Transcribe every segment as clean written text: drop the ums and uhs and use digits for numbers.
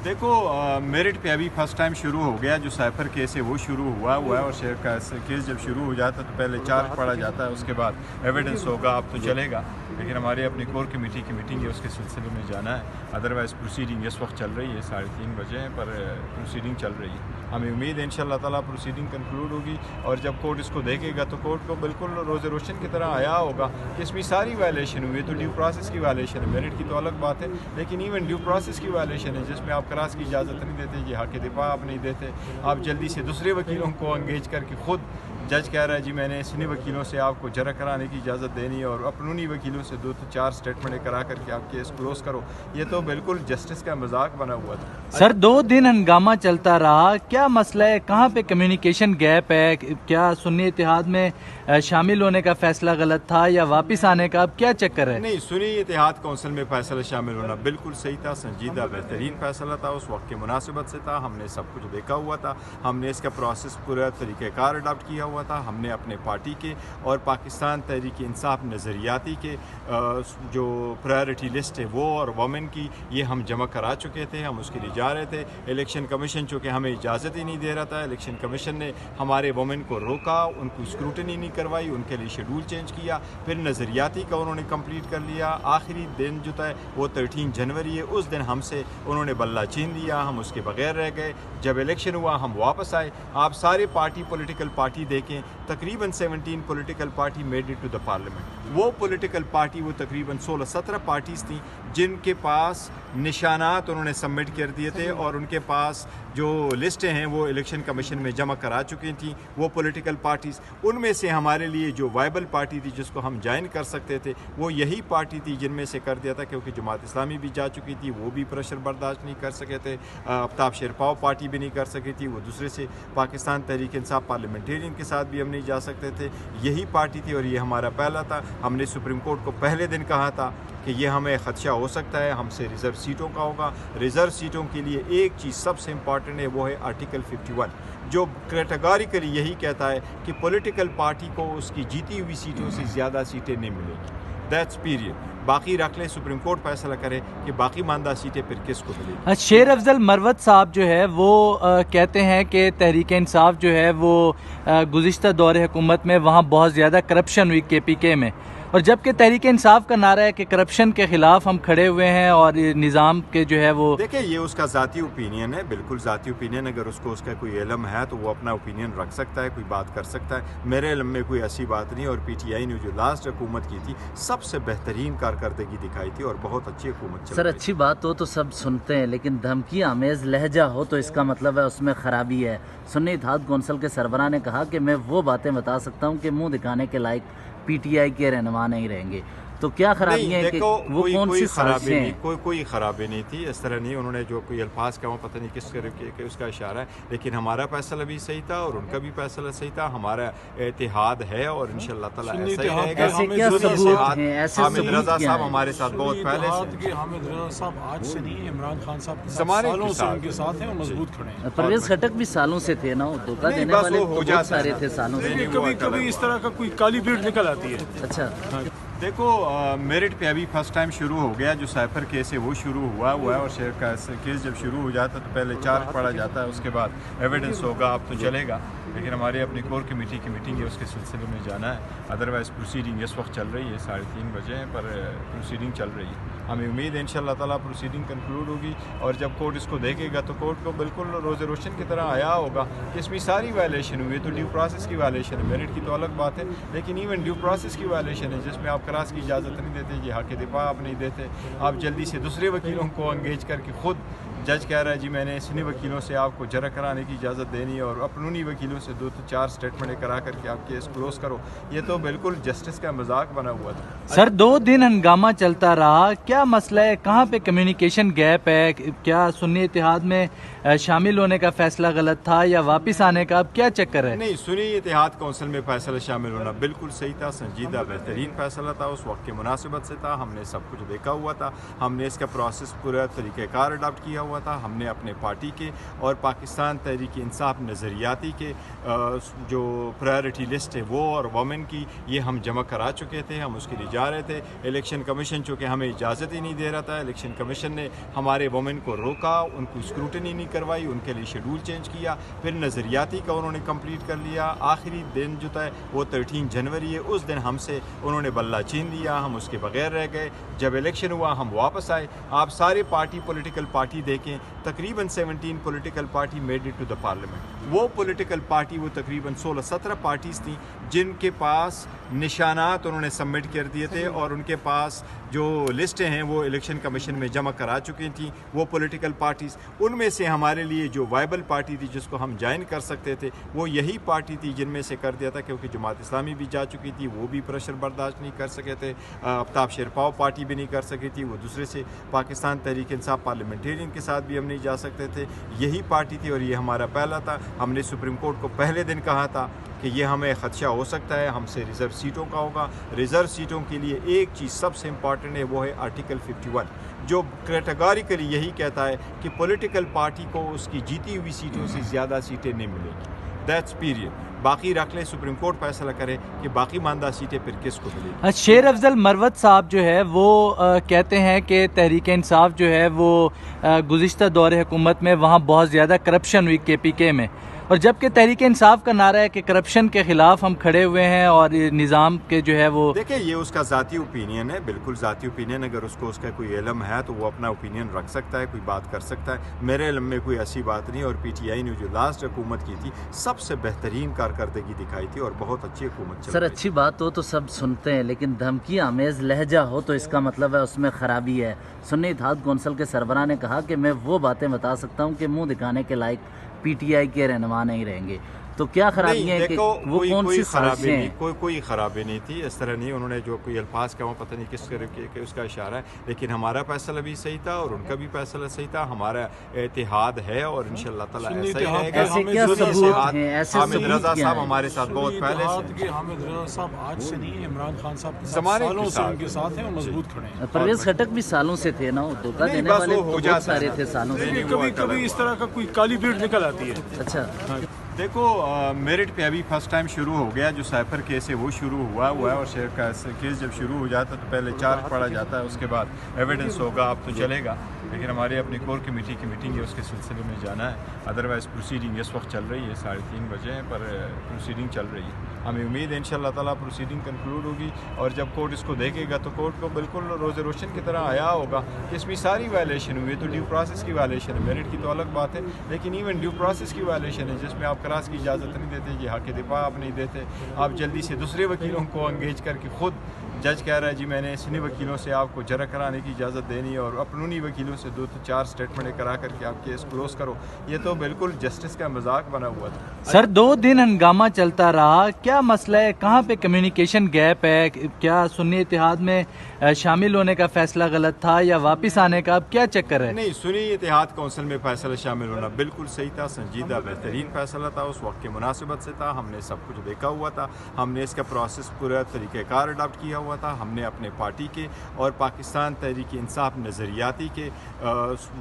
देखो मेरिट पे अभी फर्स्ट टाइम शुरू हो गया, जो साइफर केस है वो शुरू हुआ है और शेयर का केस जब शुरू हो जाता है तो पहले चार्ज पढ़ा जाता है, उसके बाद एविडेंस होगा, अब तो चलेगा। लेकिन हमारी अपनी कोर कमेटी की मीटिंग है, उसके सिलसिले में जाना है। अदरवाइज़ प्रोसीडिंग इस वक्त चल रही है, 3:30 बजे हैं, पर प्रोसीडिंग चल रही है। हमें उम्मीद है इंशाअल्लाह ताला प्रोसीडिंग कंक्लूड होगी और जब कोर्ट इसको देखेगा तो कोर्ट को बिल्कुल रोज़ रोशन की तरह आया होगा कि इसमें सारी वायलेशन हुई है। तो ड्यू प्रोसेस की वायलेशन है, मेरिट की तो अलग बात है, लेकिन इवन ड्यू प्रोसेस की वायलेशन है जिसमें आप क्रास की इजाज़त नहीं देते, ये हक़ दिफा आप नहीं देते, आप जल्दी से दूसरे वकीलों को एंगेज करके खुद जज कह रहा है जी मैंने इतने वकीलों से आपको जरा कराने की इजाज़त देनी है और अपनी वकीलों से 2-4 स्टेटमेंट करा करके आप केस क्लोज करो। ये तो बिल्कुल जस्टिस का मजाक बना हुआ था। सर 2 दिन हंगामा चलता रहा, क्या मसला है, कहाँ पे कम्युनिकेशन गैप है? क्या सुन्नी इत्तेहाद में शामिल होने का फैसला गलत था या वापस आने का, अब क्या चक्कर है? नहीं, सुन्नी इत्तेहाद कौंसिल में फैसला शामिल होना बिल्कुल सही था, संजीदा बेहतरीन फैसला था, उस वक्त की मुनासिबत से था, हमने सब कुछ देखा हुआ था, हमने इसका प्रोसेस पूरा तरीक़ेकार अडॉप्ट किया हुआ था। हमने अपने पार्टी के और पाकिस्तान तहरीक इंसाफ नज़रियाती के जो प्रायोरिटी लिस्ट है वो और वमेन की ये हम जमा करा चुके थे, हम उसके लिए जा रहे थे। इलेक्शन कमीशन चूँकि हमें इजाज़त ही नहीं दे रहा था, इलेक्शन कमीशन ने हमारे वमेन को रोका, उनको स्क्रूटनी नहीं करवाई, उनके लिए शेड्यूल चेंज किया, फिर नज़रियाती का उन्होंने कंप्लीट कर लिया। आखिरी दिन जो था वो 13 जनवरी है, उस दिन हमसे उन्होंने बल्ला छीन लिया, हम उसके बगैर रह गए। जब इलेक्शन हुआ हम वापस आए। आप सारे पॉलिटिकल पार्टी देखें, तकरीबन 17 political party made it to the parliament. वो पॉलिटिकल पार्टी वो तकरीबन 16-17 पार्टीज़ थी जिनके पास निशानात उन्होंने सबमिट कर दिए थे और उनके पास जो लिस्टें हैं वो इलेक्शन कमीशन में जमा करा चुकी थी। वो पॉलिटिकल पार्टीज़, उनमें से हमारे लिए जो वाइबल पार्टी थी जिसको हम ज्वाइन कर सकते थे वो यही पार्टी थी जिनमें से कर दिया था, क्योंकि जमात इस्लामी भी जा चुकी थी, वो भी प्रेशर बर्दाश्त नहीं कर सके थे। आफ्ताब शेरपाव पार्टी भी नहीं कर सकी थी, वो दूसरे से पाकिस्तान तहरीक इंसाफ पार्लियामेंटेरियन के साथ भी हम नहीं जा सकते थे। यही पार्टी थी और ये हमारा पहला था। हमने सुप्रीम कोर्ट को पहले दिन कहा था कि ये हमें ख़दशा हो सकता है, हमसे रिज़र्व सीटों का होगा। रिज़र्व सीटों के लिए एक चीज़ सबसे इम्पॉर्टेंट है, वो है आर्टिकल 51, जो कैटेगोरिकली यही कहता है कि पॉलिटिकल पार्टी को उसकी जीती हुई सीटों से ज़्यादा सीटें नहीं मिलेंगी। That's period. बाकी रख ले, सुप्रीम कोर्ट फैसला करे कि बाकी मानदा सीटें फिर किसको मिलेगी। शेर अफजल मरवत साहब जो है वो कहते हैं कि तहरीक इंसाफ जो है वो गुज़िश्ता दौर हुकूमत में वहाँ बहुत ज़्यादा करप्शन हुई KPK में, और जबकि तहरीक इंसाफ का नारा है कि करप्शन के ख़िलाफ़ हम खड़े हुए हैं और निज़ाम के जो है वो। देखिए ये उसका ज़ाती ओपिनियन है, बिल्कुल ज़ाती ओपिनियन। अगर उसको उसका कोई इल्म है तो वो अपना ओपिनियन रख सकता है, कोई बात कर सकता है। मेरे इल्म में कोई ऐसी बात नहीं। और PTI ने जो लास्ट हुकूमत की थी सबसे बेहतरीन कारकर्दगी दिखाई थी और बहुत अच्छी हुकूमत चल सर रही थी। अच्छी बात हो तो सब सुनते हैं, लेकिन धमकी आमेज़ लहजा हो तो इसका मतलब है उसमें ख़राबी है। सुन्नी इत्तेहाद कौंसिल के सरबराह ने कहा कि मैं वो बातें बता सकता हूँ कि मुंह दिखाने के लायक PTI के रहनुमा नहीं रहेंगे। तो क्या खराबी है कि वो कौन सी खराबी नहीं, साजिशें? कोई खराबी नहीं थी, इस तरह नहीं। उन्होंने जो कोई अल्फाज का वो पता नहीं किस तरह के उसका इशारा है, लेकिन हमारा फैसला भी सही था और उनका भी फैसला सही था। हमारा इत्तेहाद है और इंशाअल्लाह ताला ऐसा ही रहेगा। ऐसे क्या सबूत हैं? ऐसे हामिद सबूत रजा क्या साहब हैं? हमारे साथ बहुत पहले से। हामिद रजा साहब आज से नहीं, इमरान खान साहब के ज़माने के सालों से साथ। उनके साथ हैं और मजबूत खड़े हैं। परवेज खटक भी सालों से थे ना, वो धोखा नहीं, देने बस वाले वो तो हो बहुत जाता सारे है। थे सालों से। कभी कभी इस तरह का कोई काली भीड़ निकल आती है। अच्छा, देखो मेरिट पे अभी फर्स्ट टाइम शुरू हो गया, जो साइफर केस है वो शुरू हुआ है और शेयर का केस जब शुरू हो जाता है तो पहले चार्ज पढ़ा जाता है, उसके बाद एविडेंस होगा, अब तो चलेगा। लेकिन हमारी अपनी कोर कमेटी की मीटिंग है, उसके सिलसिले में जाना है। अदरवाइज़ प्रोसीडिंग इस वक्त चल रही है, 3:30 बजे हैं, पर प्रोसीडिंग चल रही है। हमें उम्मीद है इंशाअल्लाह ताला प्रोसीडिंग कंक्लूड होगी और जब कोर्ट इसको देखेगा तो कोर्ट को बिल्कुल रोज़ रोशन की तरह आया होगा कि इसमें सारी वायलेशन हुई है। तो ड्यू प्रोसेस की वायलेशन है, मेरिट की तो अलग बात है, लेकिन इवन ड्यू प्रोसेस की वायलेशन है जिसमें आप क्रास की इजाज़त नहीं देते, ये हक़ दिफा आप नहीं देते, आप जल्दी से दूसरे वकीलों को एंगेज करके खुद जज कह रहा है जी मैंने इतने वकीलों से आपको जरा कराने की इजाज़त देनी है और अपनी वकीलों से 2-4 स्टेटमेंट करा करके आप केस क्लोज करो। ये तो बिल्कुल जस्टिस का मजाक बना हुआ था। सर 2 दिन हंगामा चलता रहा, क्या मसला है, कहाँ पे कम्युनिकेशन गैप है? क्या सुन्नी इत्तेहाद में शामिल होने का फैसला गलत था या वापस आने का, अब क्या चक्कर है? नहीं, सुन्नी इत्तेहाद कौंसिल में फैसला शामिल होना बिल्कुल सही था, संजीदा बेहतरीन फैसला था, उस वक्त की मुनासिबत से था, हमने सब कुछ देखा हुआ था, हमने इसका प्रोसेस पूरा तरीक़ेकार अडॉप्ट किया हुआ हुआ था। हमने अपने पार्टी के और पाकिस्तान तहरीक इंसाफ नज़रियाती के जो प्रायोरिटी लिस्ट है वो और वोमेन की ये हम जमा करा चुके थे। हम उसके लिए जा रहे थे। इलेक्शन कमीशन चूँकि हमें इजाज़त ही नहीं दे रहा था, इलेक्शन कमीशन ने हमारे वोमेन को रोका, उनको स्क्रूटनी नहीं करवाई, उनके लिए शेड्यूल चेंज किया, फिर नज़रियाती का उन्होंने कंप्लीट कर लिया। आखिरी दिन जो था वो 13 जनवरी है, उस दिन हमसे उन्होंने बल्ला छीन लिया, हम उसके बगैर रह गए। जब इलेक्शन हुआ हम वापस आए। आप सारे पॉलिटिकल पार्टी देखें, तकरीबन 17 political party made it to the parliament. वो पॉलिटिकल पार्टी वो तकरीबन 16-17 पार्टीज़ थी जिनके पास निशानात उन्होंने सबमिट कर दिए थे और उनके पास जो लिस्टें हैं वो इलेक्शन कमीशन में जमा करा चुकी थी वो पॉलिटिकल पार्टीज़। उनमें से हमारे लिए जो वाइबल पार्टी थी जिसको हम ज्वाइन कर सकते थे वो यही पार्टी थी जिनमें से कर दिया था, क्योंकि जमात इस्लामी भी जा चुकी थी, वो भी प्रेशर बर्दाश्त नहीं कर सके थे। आफ्ताब शेरपाव पार्टी भी नहीं कर सकी थी, वो दूसरे से पाकिस्तान तहरीक इंसाफ पार्लियामेंटेरियन के साथ भी हम नहीं जा सकते थे। यही पार्टी थी और ये हमारा पहला था। हमने सुप्रीम कोर्ट को पहले दिन कहा था कि ये हमें ख़दशा हो सकता है, हमसे रिज़र्व सीटों का होगा। रिज़र्व सीटों के लिए एक चीज़ सबसे इम्पॉर्टेंट है, वो है आर्टिकल 51, जो कैटेगोरिकली यही कहता है कि पॉलिटिकल पार्टी को उसकी जीती हुई सीटों से ज़्यादा सीटें नहीं मिलेंगी। That's period. बाकी रख ले, सुप्रीम कोर्ट फैसला करे कि बाकी मानदा सीटें फिर किसको मिलेगी। शेर अफजल मरवत साहब जो है वो कहते हैं कि तहरीक इंसाफ जो है वो गुज़िश्ता दौर हुकूमत में वहाँ बहुत ज़्यादा करप्शन हुई KPK में, और जबकि तहरीक इंसाफ का नारा है कि करप्शन के ख़िलाफ़ हम खड़े हुए हैं और निज़ाम के जो है वो। देखिए ये उसका ज़ाती ओपिनियन है, बिल्कुल ज़ाती ओपिनियन। अगर उसको उसका कोई इल्म है तो वो अपना ओपिनियन रख सकता है, कोई बात कर सकता है। मेरे इल्म में कोई ऐसी बात नहीं। और PTI ने जो लास्ट हुकूमत की थी सबसे बेहतरीन कारकर्दगी दिखाई थी और बहुत अच्छी हुकूमत चल सर, रही थी। अच्छी बात हो तो सब सुनते हैं, लेकिन धमकी आमेज लहजा हो तो इसका मतलब है उसमें खराबी है। सुन्नी इत्तेहाद कौंसिल के सरबराह ने कहा कि मैं वो बातें बता सकता हूँ कि मुंह दिखाने के लायक PTI के रहनुमा नहीं रहेंगे। तो क्या खराबी है कि वो कौन सी साजिशें हैं? कोई खराबी नहीं थी, इस तरह नहीं। उन्होंने जो कोई अल्फाज का वो पता नहीं किस तरह के उसका इशारा है, लेकिन हमारा फैसला भी सही था और उनका भी फैसला सही था। हमारा इत्तेहाद है और इंशाअल्लाह ताला ऐसा ही रहेगा। ऐसे क्या सबूत हैं? ऐसे हामिद सबूत रजा क्या साहब हैं? हमारे साथ बहुत पहले से। हामिद रजा साहब आज से नहीं, इमरान खान साहब के साथ ज़माने के सालों से साथ। उनके साथ हैं और मजबूत खड़े हैं। परवेज खटक भी सालों से थे ना, वो धोखा नहीं, देने बस वाले वो तो हो बहुत जाता सारे है। थे सालों से। नहीं, कभी कभी इस तरह का कोई काली भीड़ निकल आती है। अच्छा, देखो मेरिट पे अभी फर्स्ट टाइम शुरू हो गया, जो साइफर केस है वो शुरू हुआ है और शेयर का केस जब शुरू हो जाता है तो पहले चार्ज पड़ा जाता है, उसके बाद एविडेंस होगा, अब तो चलेगा। लेकिन हमारी अपनी कोर कमेटी की मीटिंग है, उसके सिलसिले में जाना है। अदरवाइज़ प्रोसीडिंग इस वक्त चल रही है, 3:30 बजे हैं, पर प्रोसीडिंग चल रही है। हमें उम्मीद है इंशाअल्लाह ताला प्रोसीडिंग कंक्लूड होगी और जब कोर्ट इसको देखेगा तो कोर्ट को बिल्कुल रोज़े रोशन की तरह आया होगा कि इसमें सारी वायलेशन हुई है। तो ड्यू प्रोसेस की वायलेशन है, मेरिट की तो अलग बात है, लेकिन इवन ड्यू प्रोसेस की वायलेशन है जिसमें आप क्रास की इजाज़त नहीं देते, ये हक़ दिफा आप नहीं देते, आप जल्दी से दूसरे वकीलों को एंगेज करके खुद जज कह रहा है जी मैंने इतने वकीलों से आपको जरा कराने की इजाज़त देनी है और अपनी वकीलों से 2-4 स्टेटमेंट करा करके आप केस क्लोज करो। ये तो बिल्कुल जस्टिस का मजाक बना हुआ था। सर 2 दिन हंगामा चलता रहा, क्या मसला है, कहाँ पे कम्युनिकेशन गैप है? क्या सुन्नी इत्तेहाद में शामिल होने का फैसला गलत था या वापस आने का, अब क्या चक्कर है? नहीं, सुन्नी इत्तेहाद कौंसिल में फैसला शामिल होना बिल्कुल सही था, संजीदा बेहतरीन फैसला था, उस वक्त की मुनासिबत से था। हमने सब कुछ देखा हुआ था, हमने इसका प्रोसेस पूरा तरीक़ेकार अडॉप्ट किया हुआ था। हमने अपने पार्टी के और पाकिस्तान तहरीक इंसाफ नज़रियाती के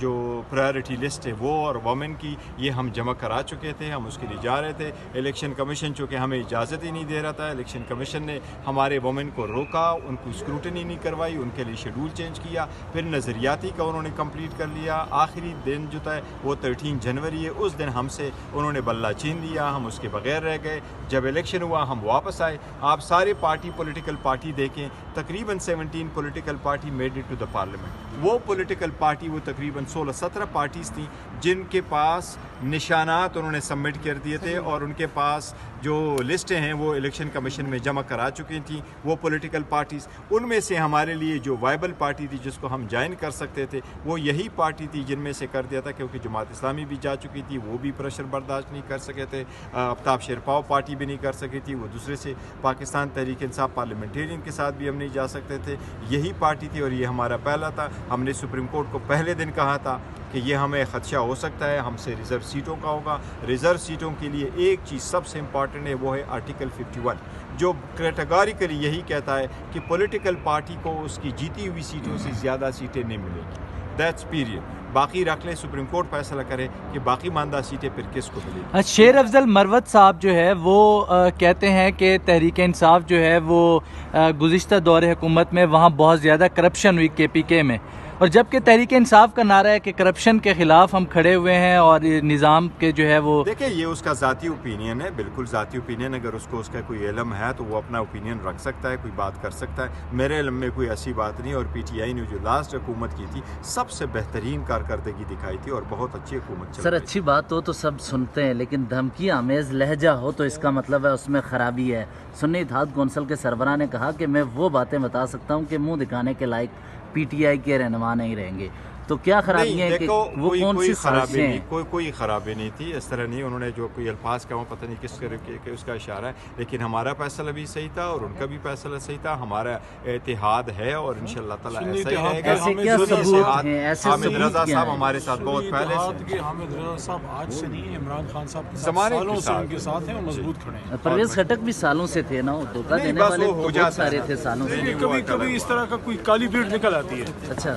जो प्रायोरिटी लिस्ट है वो और वोमेन की ये हम जमा करा चुके थे, हम उसके लिए जा रहे थे। इलेक्शन कमीशन चूँकि हमें इजाज़त ही नहीं दे रहा था, इलेक्शन कमीशन ने हमारे वोमेन को रोका, उनको स्क्रूटनी नहीं करवाई, उनके लिए शेड्यूल चेंज किया, फिर नज़रियाती का उन्होंने कंप्लीट कर लिया। आखिरी दिन जो था वो 13 जनवरी है, उस दिन हमसे उन्होंने बल्ला छीन लिया, हम उसके बगैर रह गए। जब इलेक्शन हुआ हम वापस आए। आप सारे पॉलिटिकल पार्टी देखें, तकरीबन 17 political party made it to the parliament. वो पॉलिटिकल पार्टी वो तकरीबन 16-17 पार्टीज़ थी जिनके पास निशानात उन्होंने सबमिट कर दिए थे और उनके पास जो लिस्टें हैं वो इलेक्शन कमीशन में जमा करा चुकी थी वो पॉलिटिकल पार्टीज़। उनमें से हमारे लिए जो वाइबल पार्टी थी जिसको हम ज्वाइन कर सकते थे वो यही पार्टी थी जिनमें से कर दिया था, क्योंकि जमात इस्लामी भी जा चुकी थी, वो भी प्रेशर बर्दाश्त नहीं कर सके थे। आफ्ताब शेरपाव पार्टी भी नहीं कर सकी थी, वो दूसरे से पाकिस्तान तहरीक इंसाफ पार्लियामेंटेरियन के साथ भी हम नहीं जा सकते थे। यही पार्टी थी और ये हमारा पहला था। हमने सुप्रीम कोर्ट को पहले दिन कहा था कि ये हमें ख़दशा हो सकता है, हमसे रिज़र्व सीटों का होगा। रिज़र्व सीटों के लिए एक चीज़ सबसे इम्पॉर्टेंट है, वो है आर्टिकल 51, जो कैटेगोरिकली यही कहता है कि पॉलिटिकल पार्टी को उसकी जीती हुई सीटों से ज़्यादा सीटें नहीं मिलेंगी। That's period. باقی رکھ لیں, سپریم کورٹ فیصلہ کرے کہ باقی ماندہ سیٹیں پھر کس کو ملے گی. شیر افضل مروت صاحب جو ہے وہ کہتے ہیں کہ تحریک انصاف جو ہے وہ گزشتہ دور حکومت میں وہاں بہت زیادہ کرپشن ہوئی KPK میں, اور جبکہ تحریک انصاف کا نعرہ ہے کہ کرپشن کے خلاف ہم کھڑے ہوئے ہیں اور نظام کے جو ہے وہ دیکھیں یہ اس کا ذاتی اوپینین ہے, بالکل ذاتی اوپینین. اگر اس کو اس کا کوئی علم ہے تو وہ اپنا اوپینین رکھ سکتا ہے, کوئی بات کر سکتا ہے. میرے علم میں کوئی ایسی بات نہیں, اور PTI نے جو لاسٹ حکومت کی تھی سب سے بہترین کارکردگی دکھائی تھی اور بہت اچھی حکومت چل سر رہی تھی. اچھی بات ہو تو سب سنتے ہیں, لیکن دھمکی آمیز لہجہ ہو تو اس کا مطلب ہے اس میں خرابی ہے. سنی اتحاد کونسل کے سربراہ نے کہا کہ میں وہ باتیں بتا سکتا ہوں کہ منہ دکھانے کے لائق PTI کے رہنما نہیں رہیں گے. تو کیا خرابی ہے کہ وہ کون سی سازشیں ہیں؟ کوئی خرابی نہیں تھی, اس طرح نہیں. انہوں نے جو کوئی الفاظ کا وہ پتہ نہیں کس طرح کے اس کا اشارہ ہے, لیکن ہمارا فیصلہ بھی صحیح تھا اور ان کا بھی فیصلہ صحیح تھا. ہمارا اتحاد ہے اور انشاءاللہ تعالیٰ ایسا ہی رہے گا. ایسے کیا ثبوت ہیں, ایسے حامد ثبوت رضا کیا صاحب ہیں؟ ہمارے ساتھ بہت پہلے سے حامد رضا صاحب آج سے نہیں ہے, عمران خان صاحب کے زمانے کے سالوں سے ساتھ. ان کے ساتھ ہیں اور مضبوط کھڑے ہیں. پرویز خٹک بھی سالوں سے تھے نا, وہ دھوکہ نہیں، دینے بس والے وہ ہو تو جاتا بہت سارے ہے. تھے سالوں سے. کبھی کبھی اس طرح کا کوئی کالی بھیڑ نکل آتی ہے. اچھا